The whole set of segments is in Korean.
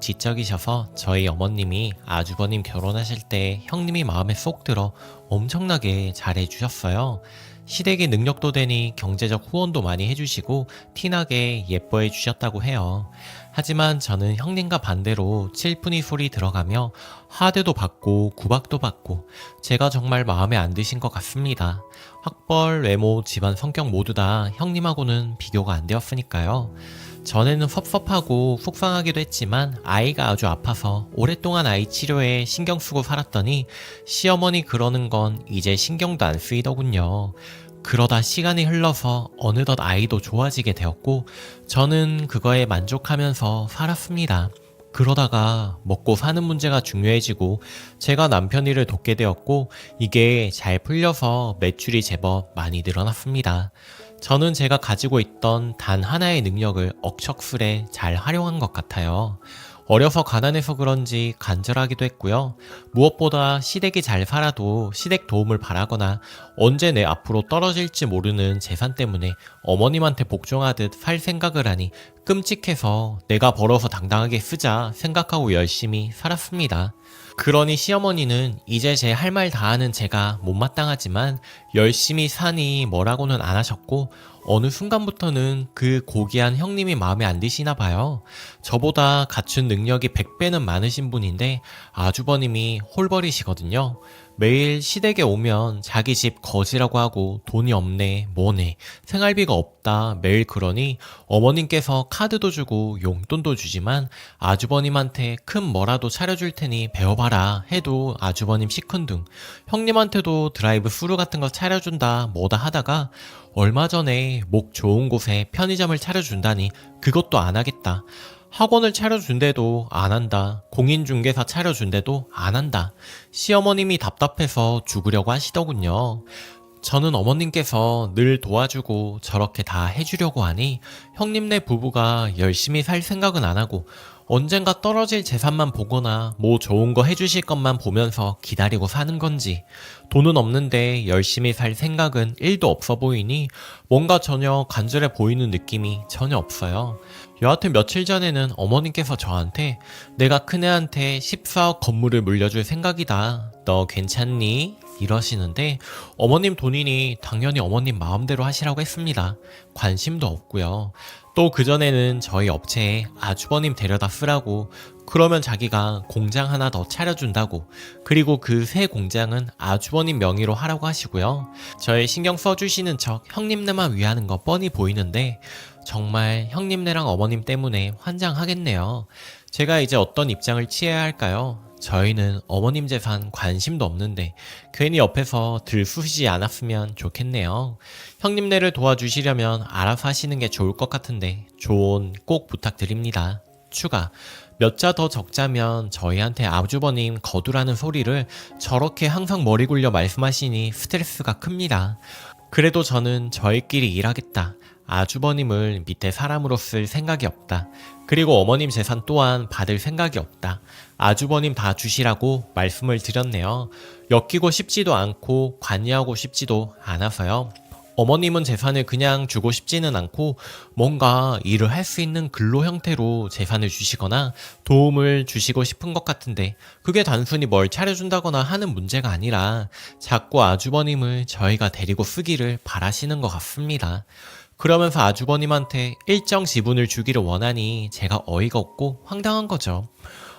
지적이셔서 저희 어머님이 아주버님 결혼하실 때 형님이 마음에 쏙 들어 엄청나게 잘해주셨어요. 시댁의 능력도 되니 경제적 후원도 많이 해주시고 티나게 예뻐해 주셨다고 해요. 하지만 저는 형님과 반대로 칠푼이 소리 들어가며 하대도 받고 구박도 받고 제가 정말 마음에 안 드신 것 같습니다. 학벌, 외모, 집안 성격 모두 다 형님하고는 비교가 안 되었으니까요. 전에는 섭섭하고 속상하기도 했지만 아이가 아주 아파서 오랫동안 아이 치료에 신경 쓰고 살았더니 시어머니 그러는 건 이제 신경도 안 쓰이더군요. 그러다 시간이 흘러서 어느덧 아이도 좋아지게 되었고 저는 그거에 만족하면서 살았습니다. 그러다가 먹고 사는 문제가 중요해지고 제가 남편 일을 돕게 되었고 이게 잘 풀려서 매출이 제법 많이 늘어났습니다. 저는 제가 가지고 있던 단 하나의 능력을 억척스레 잘 활용한 것 같아요. 어려서 가난해서 그런지 간절하기도 했고요. 무엇보다 시댁이 잘 살아도 시댁 도움을 바라거나 언제 내 앞으로 떨어질지 모르는 재산 때문에 어머님한테 복종하듯 살 생각을 하니 끔찍해서 내가 벌어서 당당하게 쓰자 생각하고 열심히 살았습니다. 그러니 시어머니는 이제 제 할 말 다 하는 제가 못마땅하지만 열심히 사니 뭐라고는 안 하셨고 어느 순간부터는 그 고귀한 형님이 마음에 안 드시나 봐요. 저보다 갖춘 능력이 100배는 많으신 분인데 아주버님이 홀버리시거든요. 매일 시댁에 오면 자기 집 거지라고 하고 돈이 없네 뭐네 생활비가 없다 매일 그러니 어머님께서 카드도 주고 용돈도 주지만 아주버님한테 큰 뭐라도 차려줄 테니 배워봐라 해도 아주버님 시큰둥, 형님한테도 드라이브 스루 같은 거 차려준다 뭐다 하다가 얼마 전에 목 좋은 곳에 편의점을 차려준다니 그것도 안 하겠다. 학원을 차려준대도 안 한다. 공인중개사 차려준대도 안 한다. 시어머님이 답답해서 죽으려고 하시더군요. 저는 어머님께서 늘 도와주고 저렇게 다 해주려고 하니 형님네 부부가 열심히 살 생각은 안 하고 언젠가 떨어질 재산만 보거나 뭐 좋은 거 해주실 것만 보면서 기다리고 사는 건지 돈은 없는데 열심히 살 생각은 1도 없어 보이니 뭔가 전혀 간절해 보이는 느낌이 전혀 없어요. 여하튼 며칠 전에는 어머님께서 저한테 내가 큰애한테 14억 건물을 물려줄 생각이다. 너 괜찮니? 이러시는데 어머님 돈이니 당연히 어머님 마음대로 하시라고 했습니다. 관심도 없고요. 또 그전에는 저희 업체에 아주버님 데려다 쓰라고 그러면 자기가 공장 하나 더 차려준다고 그리고 그 새 공장은 아주버님 명의로 하라고 하시고요. 저의 신경 써주시는 척 형님네만 위하는 거 뻔히 보이는데 정말 형님네랑 어머님 때문에 환장하겠네요. 제가 이제 어떤 입장을 취해야 할까요? 저희는 어머님 재산 관심도 없는데 괜히 옆에서 들쑤시지 않았으면 좋겠네요. 형님네를 도와주시려면 알아서 하시는 게 좋을 것 같은데 조언 꼭 부탁드립니다. 추가, 몇 자 더 적자면 저희한테 아주버님 거두라는 소리를 저렇게 항상 머리 굴려 말씀하시니 스트레스가 큽니다. 그래도 저는 저희끼리 일하겠다. 아주버님을 밑에 사람으로 쓸 생각이 없다. 그리고 어머님 재산 또한 받을 생각이 없다. 아주버님 다 주시라고 말씀을 드렸네요. 엮이고 싶지도 않고 관여하고 싶지도 않아서요. 어머님은 재산을 그냥 주고 싶지는 않고 뭔가 일을 할 수 있는 근로 형태로 재산을 주시거나 도움을 주시고 싶은 것 같은데 그게 단순히 뭘 차려준다거나 하는 문제가 아니라 자꾸 아주버님을 저희가 데리고 쓰기를 바라시는 것 같습니다. 그러면서 아주버님한테 일정 지분을 주기를 원하니 제가 어이가 없고 황당한 거죠.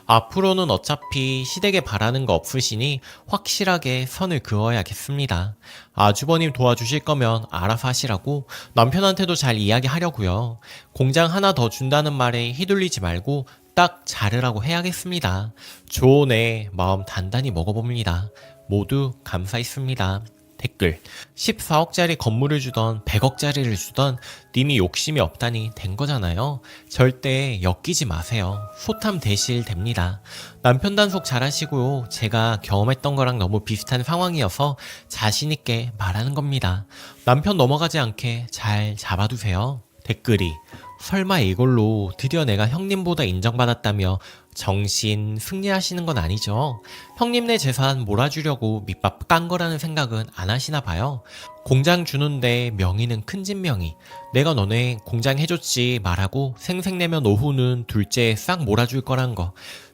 앞으로는 어차피 시댁에 바라는 거 없으시니 확실하게 선을 그어야겠습니다. 아주버님 도와주실 거면 알아서 하시라고 남편한테도 잘 이야기하려고요. 공장 하나 더 준다는 말에 휘둘리지 말고 딱 자르라고 해야겠습니다. 좋은 애 마음 단단히 먹어봅니다. 모두 감사했습니다. 댓글 14억짜리 건물을 주던 100억짜리를 주던 님이 욕심이 없다니 된 거잖아요. 절대 엮이지 마세요. 소탐 대실 됩니다. 남편 단속 잘하시고요. 제가 경험했던 거랑 너무 비슷한 상황이어서 자신있게 말하는 겁니다. 남편 넘어가지 않게 잘 잡아두세요. 댓글이 설마 이걸로 드디어 내가 형님보다 인정받았다며 정신 승리하시는 건 아니죠? 형님네 재산 몰아주려고 밑밥 깐 거라는 생각은 안 하시나 봐요. 공장 주는데 명의는 큰집 명의. 내가 너네 공장 해줬지 말하고 생색내면 오후는 둘째 싹 몰아줄 거란 거.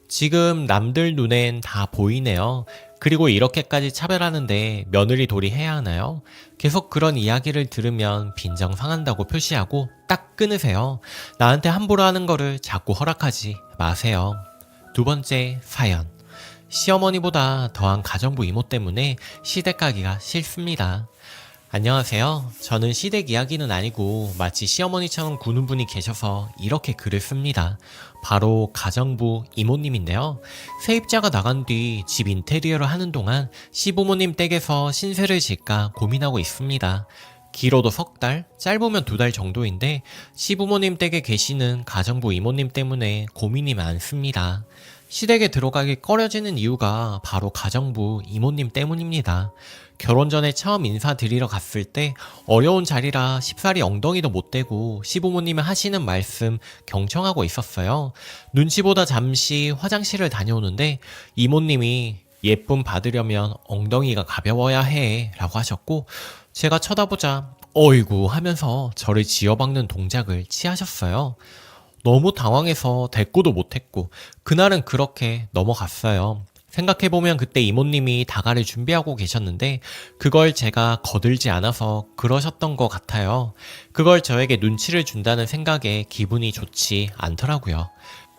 지금 남들 눈엔 다 보이네요. 그리고 이렇게까지 차별하는데 며느리 도리 해야 하나요? 계속 그런 이야기를 들으면 빈정 상한다고 표시하고 딱 끊으세요. 나한테 함부로 하는 거를 자꾸 허락하지 마세요. 두 번째 사연. 시어머니보다 더한 가정부 이모 때문에 시댁 가기가 싫습니다. 안녕하세요. 저는 시댁 이야기는 아니고 마치 시어머니처럼 구는 분이 계셔서 이렇게 글을 씁니다. 바로 가정부 이모님인데요. 세입자가 나간 뒤 집 인테리어를 하는 동안 시부모님 댁에서 신세를 질까 고민하고 있습니다. 길어도 석 달, 짧으면 2달 정도인데 시부모님 댁에 계시는 가정부 이모님 때문에 고민이 많습니다. 시댁에 들어가기 꺼려지는 이유가 바로 가정부 이모님 때문입니다. 결혼 전에 처음 인사드리러 갔을 때 어려운 자리라 쉽사리 엉덩이도 못 대고 시부모님이 하시는 말씀 경청하고 있었어요. 눈치보다 잠시 화장실을 다녀오는데 이모님이 예쁨 받으려면 엉덩이가 가벼워야 해 라고 하셨고, 제가 쳐다보자 어이구 하면서 저를 지어박는 동작을 취하셨어요. 너무 당황해서 대꾸도 못했고 그날은 그렇게 넘어갔어요. 생각해보면 그때 이모님이 다가를 준비하고 계셨는데 그걸 제가 거들지 않아서 그러셨던 것 같아요. 그걸 저에게 눈치를 준다는 생각에 기분이 좋지 않더라고요.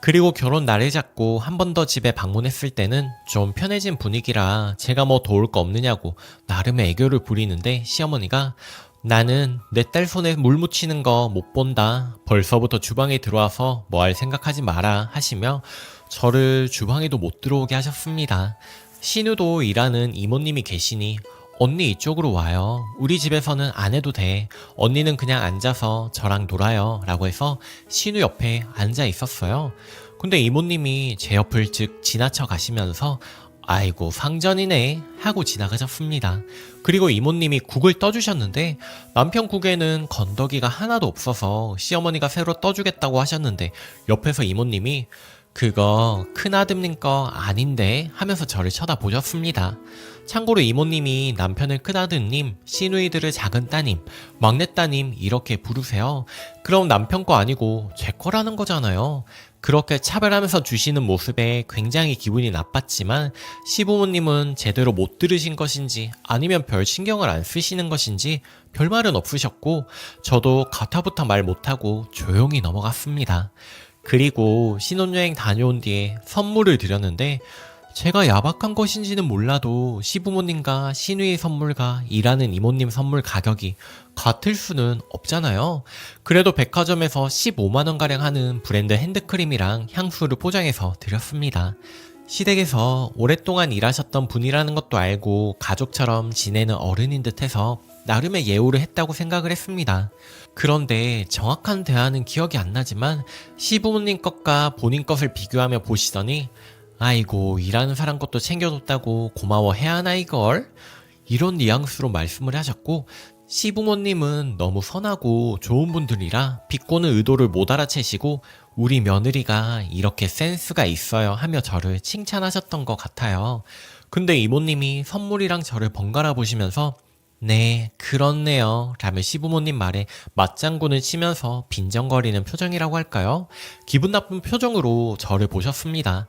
그리고 결혼 날을 잡고 한 번 더 집에 방문했을 때는 좀 편해진 분위기라 제가 뭐 도울 거 없느냐고 나름의 애교를 부리는데 시어머니가 나는 내 딸 손에 물 묻히는 거 못 본다. 벌써부터 주방에 들어와서 뭐 할 생각하지 마라 하시며 저를 주방에도 못 들어오게 하셨습니다. 신우도 일하는 이모님이 계시니 언니 이쪽으로 와요. 우리 집에서는 안 해도 돼. 언니는 그냥 앉아서 저랑 놀아요. 라고 해서 신우 옆에 앉아 있었어요. 근데 이모님이 제 옆을 즉 지나쳐 가시면서 아이고 상전이네 하고 지나가셨습니다. 그리고 이모님이 국을 떠주셨는데 남편 국에는 건더기가 하나도 없어서 시어머니가 새로 떠주겠다고 하셨는데 옆에서 이모님이 그거 큰아드님 거 아닌데 하면서 저를 쳐다보셨습니다. 참고로 이모님이 남편을 큰아드님, 시누이들을 작은 따님, 막내따님 이렇게 부르세요. 그럼 남편 거 아니고 제 거라는 거잖아요. 그렇게 차별하면서 주시는 모습에 굉장히 기분이 나빴지만 시부모님은 제대로 못 들으신 것인지 아니면 별 신경을 안 쓰시는 것인지 별말은 없으셨고 저도 가타부터 말 못하고 조용히 넘어갔습니다. 그리고 신혼여행 다녀온 뒤에 선물을 드렸는데 제가 야박한 것인지는 몰라도 시부모님과 시누이 선물과 일하는 이모님 선물 가격이 같을 수는 없잖아요. 그래도 백화점에서 15만원가량 하는 브랜드 핸드크림이랑 향수를 포장해서 드렸습니다. 시댁에서 오랫동안 일하셨던 분이라는 것도 알고 가족처럼 지내는 어른인 듯해서 나름의 예우를 했다고 생각을 했습니다. 그런데 정확한 대화는 기억이 안 나지만 시부모님 것과 본인 것을 비교하며 보시더니 아이고 일하는 사람 것도 챙겨줬다고 고마워해야 하나 이걸? 이런 뉘앙스로 말씀을 하셨고 시부모님은 너무 선하고 좋은 분들이라 비꼬는 의도를 못 알아채시고 우리 며느리가 이렇게 센스가 있어요 하며 저를 칭찬하셨던 것 같아요. 근데 이모님이 선물이랑 저를 번갈아 보시면서 네, 그렇네요 라며 시부모님 말에 맞장구를 치면서 빈정거리는 표정이라고 할까요? 기분 나쁜 표정으로 저를 보셨습니다.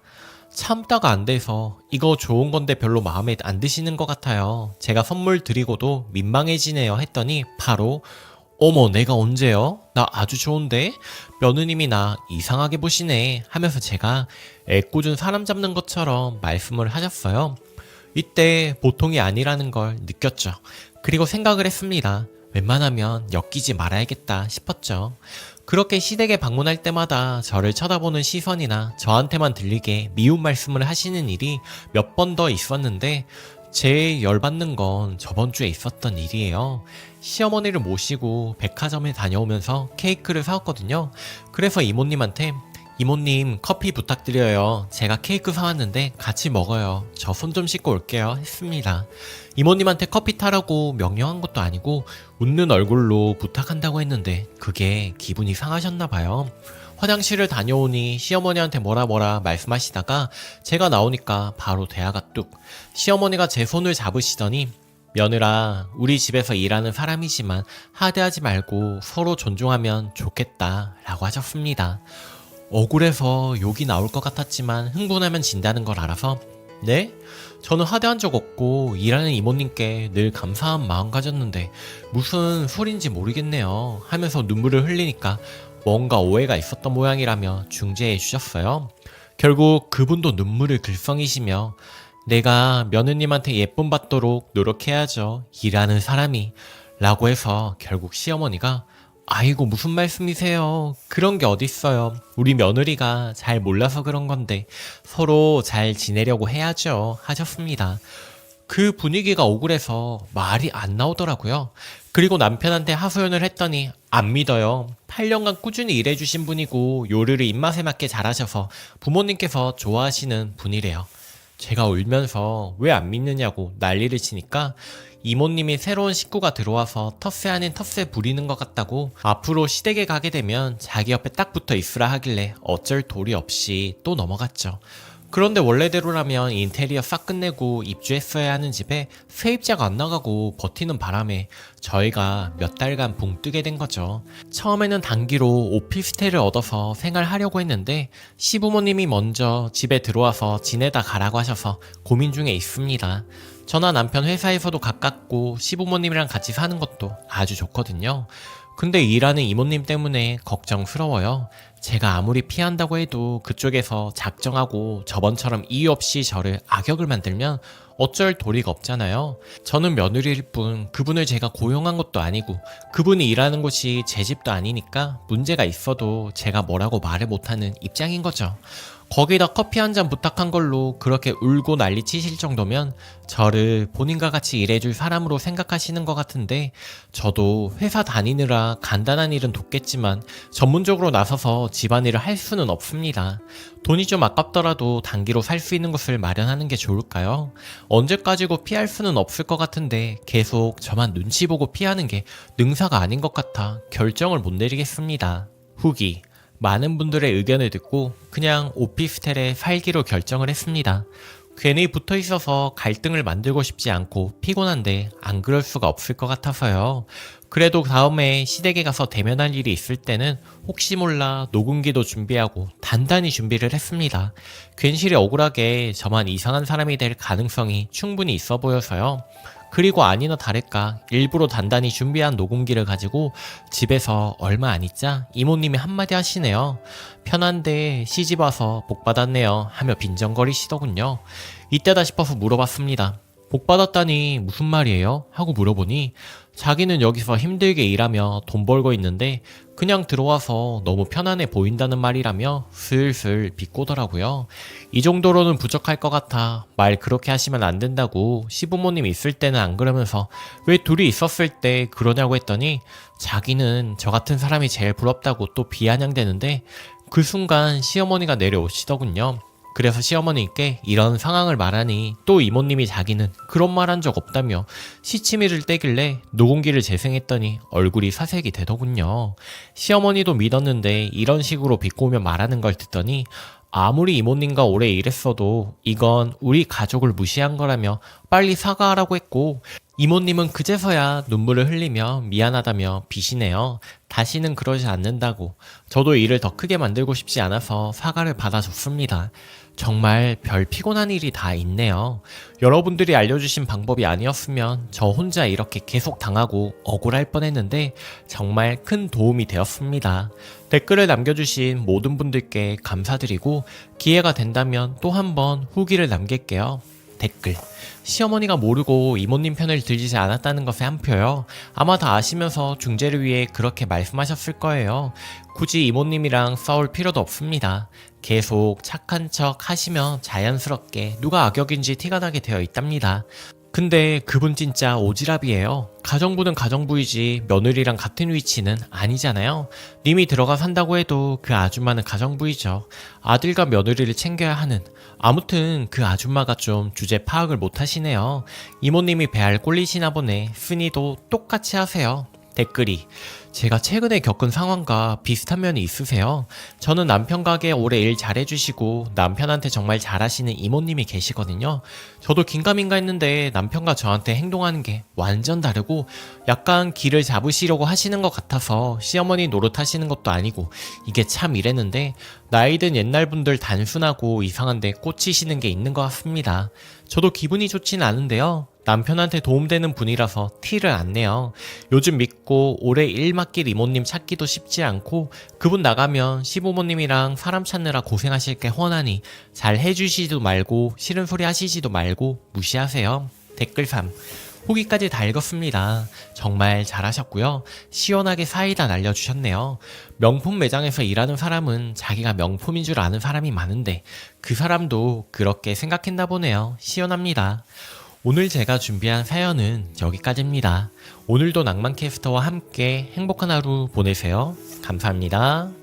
참다가 안 돼서 이거 좋은 건데 별로 마음에 안 드시는 것 같아요. 제가 선물 드리고도 민망해지네요 했더니 바로 어머 내가 언제요? 나 아주 좋은데? 며느님이 나 이상하게 보시네 하면서 제가 애꿎은 사람 잡는 것처럼 말씀을 하셨어요. 이때 보통이 아니라는 걸 느꼈죠. 그리고 생각을 했습니다. 웬만하면 엮이지 말아야겠다 싶었죠. 그렇게 시댁에 방문할 때마다 저를 쳐다보는 시선이나 저한테만 들리게 미운 말씀을 하시는 일이 몇 번 더 있었는데 제일 열받는 건 저번 주에 있었던 일이에요. 시어머니를 모시고 백화점에 다녀오면서 케이크를 사왔거든요. 그래서 이모님한테 이모님 커피 부탁드려요. 제가 케이크 사왔는데 같이 먹어요. 저 손 좀 씻고 올게요. 했습니다. 이모님한테 커피 타라고 명령한 것도 아니고 웃는 얼굴로 부탁한다고 했는데 그게 기분이 상하셨나봐요. 화장실을 다녀오니 시어머니한테 뭐라 말씀하시다가 제가 나오니까 바로 대화가 뚝. 시어머니가 제 손을 잡으시더니 며느라, 우리 집에서 일하는 사람이지만 하대하지 말고 서로 존중하면 좋겠다 라고 하셨습니다. 억울해서 욕이 나올 것 같았지만 흥분하면 진다는 걸 알아서 네? 저는 하대한 적 없고 일하는 이모님께 늘 감사한 마음 가졌는데 무슨 소린지 모르겠네요 하면서 눈물을 흘리니까 뭔가 오해가 있었던 모양이라며 중재해 주셨어요. 결국 그분도 눈물을 글썽이시며 내가 며느님한테 예쁨 받도록 노력해야죠. 일하는 사람이 라고 해서 결국 시어머니가 아이고 무슨 말씀이세요. 그런 게 어딨어요. 우리 며느리가 잘 몰라서 그런 건데 서로 잘 지내려고 해야죠 하셨습니다. 그 분위기가 억울해서 말이 안 나오더라고요. 그리고 남편한테 하소연을 했더니 안 믿어요. 8년간 꾸준히 일해주신 분이고 요리를 입맛에 맞게 잘하셔서 부모님께서 좋아하시는 분이래요. 제가 울면서 왜 안 믿느냐고 난리를 치니까 이모님이 새로운 식구가 들어와서 텃세 아닌 텃세 부리는 것 같다고 앞으로 시댁에 가게 되면 자기 옆에 딱 붙어 있으라 하길래 어쩔 도리 없이 또 넘어갔죠. 그런데 원래대로라면 인테리어 싹 끝내고 입주했어야 하는 집에 세입자가 안 나가고 버티는 바람에 저희가 몇 달간 붕 뜨게 된 거죠. 처음에는 단기로 오피스텔을 얻어서 생활하려고 했는데 시부모님이 먼저 집에 들어와서 지내다 가라고 하셔서 고민 중에 있습니다. 저나 남편 회사에서도 가깝고 시부모님이랑 같이 사는 것도 아주 좋거든요. 근데 일하는 이모님 때문에 걱정스러워요. 제가 아무리 피한다고 해도 그쪽에서 작정하고 저번처럼 이유 없이 저를 악역을 만들면 어쩔 도리가 없잖아요. 저는 며느리일 뿐 그분을 제가 고용한 것도 아니고 그분이 일하는 곳이 제 집도 아니니까 문제가 있어도 제가 뭐라고 말을 못하는 입장인 거죠. 거기다 커피 한 잔 부탁한 걸로 그렇게 울고 난리 치실 정도면 저를 본인과 같이 일해줄 사람으로 생각하시는 것 같은데 저도 회사 다니느라 간단한 일은 돕겠지만 전문적으로 나서서 집안일을 할 수는 없습니다. 돈이 좀 아깝더라도 단기로 살 수 있는 곳을 마련하는 게 좋을까요? 언제까지고 피할 수는 없을 것 같은데 계속 저만 눈치 보고 피하는 게 능사가 아닌 것 같아 결정을 못 내리겠습니다. 후기 많은 분들의 의견을 듣고 그냥 오피스텔에 살기로 결정을 했습니다. 괜히 붙어 있어서 갈등을 만들고 싶지 않고 피곤한데 안 그럴 수가 없을 것 같아서요. 그래도 다음에 시댁에 가서 대면할 일이 있을 때는 혹시 몰라 녹음기도 준비하고 단단히 준비를 했습니다. 괜시리 억울하게 저만 이상한 사람이 될 가능성이 충분히 있어 보여서요. 그리고 아니나 다를까 일부러 단단히 준비한 녹음기를 가지고 집에서 얼마 안 있자 이모님이 한마디 하시네요. 편한데 시집 와서 복 받았네요 하며 빈정거리시더군요. 이때다 싶어서 물어봤습니다. 복 받았다니 무슨 말이에요? 하고 물어보니 자기는 여기서 힘들게 일하며 돈 벌고 있는데 그냥 들어와서 너무 편안해 보인다는 말이라며 슬슬 비꼬더라고요. 이 정도로는 부족할 것 같아 말 그렇게 하시면 안 된다고 시부모님 있을 때는 안 그러면서 왜 둘이 있었을 때 그러냐고 했더니 자기는 저 같은 사람이 제일 부럽다고 또 비아냥대는데 그 순간 시어머니가 내려오시더군요. 그래서 시어머니께 이런 상황을 말하니 또 이모님이 자기는 그런 말 한 적 없다며 시치미를 떼길래 녹음기를 재생했더니 얼굴이 사색이 되더군요. 시어머니도 믿었는데 이런 식으로 비꼬며 말하는 걸 듣더니 아무리 이모님과 오래 일했어도 이건 우리 가족을 무시한 거라며 빨리 사과하라고 했고 이모님은 그제서야 눈물을 흘리며 미안하다며 비시네요. 다시는 그러지 않는다고. 저도 일을 더 크게 만들고 싶지 않아서 사과를 받아줬습니다. 정말 별 피곤한 일이 다 있네요. 여러분들이 알려주신 방법이 아니었으면 저 혼자 이렇게 계속 당하고 억울할 뻔했는데 정말 큰 도움이 되었습니다. 댓글을 남겨주신 모든 분들께 감사드리고 기회가 된다면 또 한 번 후기를 남길게요. 댓글 시어머니가 모르고 이모님 편을 들지 않았다는 것에 한 표요. 아마 다 아시면서 중재를 위해 그렇게 말씀하셨을 거예요. 굳이 이모님이랑 싸울 필요도 없습니다. 계속 착한 척 하시면 자연스럽게 누가 악역인지 티가 나게 되어 있답니다. 근데 그분 진짜 오지랖이에요. 가정부는 가정부이지 며느리랑 같은 위치는 아니잖아요. 님이 들어가 산다고 해도 그 아줌마는 가정부이죠. 아들과 며느리를 챙겨야 하는. 아무튼 그 아줌마가 좀 주제 파악을 못 하시네요. 이모님이 배알 꼴리시나 보네. 순이도 똑같이 하세요. 댓글이 제가 최근에 겪은 상황과 비슷한 면이 있으세요? 저는 남편 가게 오래 일 잘해주시고 남편한테 정말 잘하시는 이모님이 계시거든요. 저도 긴가민가 했는데 남편과 저한테 행동하는 게 완전 다르고 약간 길을 잡으시려고 하시는 것 같아서 시어머니 노릇하시는 것도 아니고 이게 참 이랬는데 나이든 옛날 분들 단순하고 이상한데 꽂히시는 게 있는 것 같습니다. 저도 기분이 좋진 않은데요. 남편한테 도움되는 분이라서 티를 안 내요. 요즘 믿고 오래 일 맡길 이모님 찾기도 쉽지 않고 그분 나가면 시부모님이랑 사람 찾느라 고생하실 게 훤하니 잘 해주시지도 말고 싫은 소리 하시지도 말고 무시하세요. 댓글 3. 후기까지 다 읽었습니다. 정말 잘하셨고요. 시원하게 사이다 날려주셨네요. 명품 매장에서 일하는 사람은 자기가 명품인 줄 아는 사람이 많은데 그 사람도 그렇게 생각했나 보네요. 시원합니다. 오늘 제가 준비한 사연은 여기까지입니다. 오늘도 낭만캐스터와 함께 행복한 하루 보내세요. 감사합니다.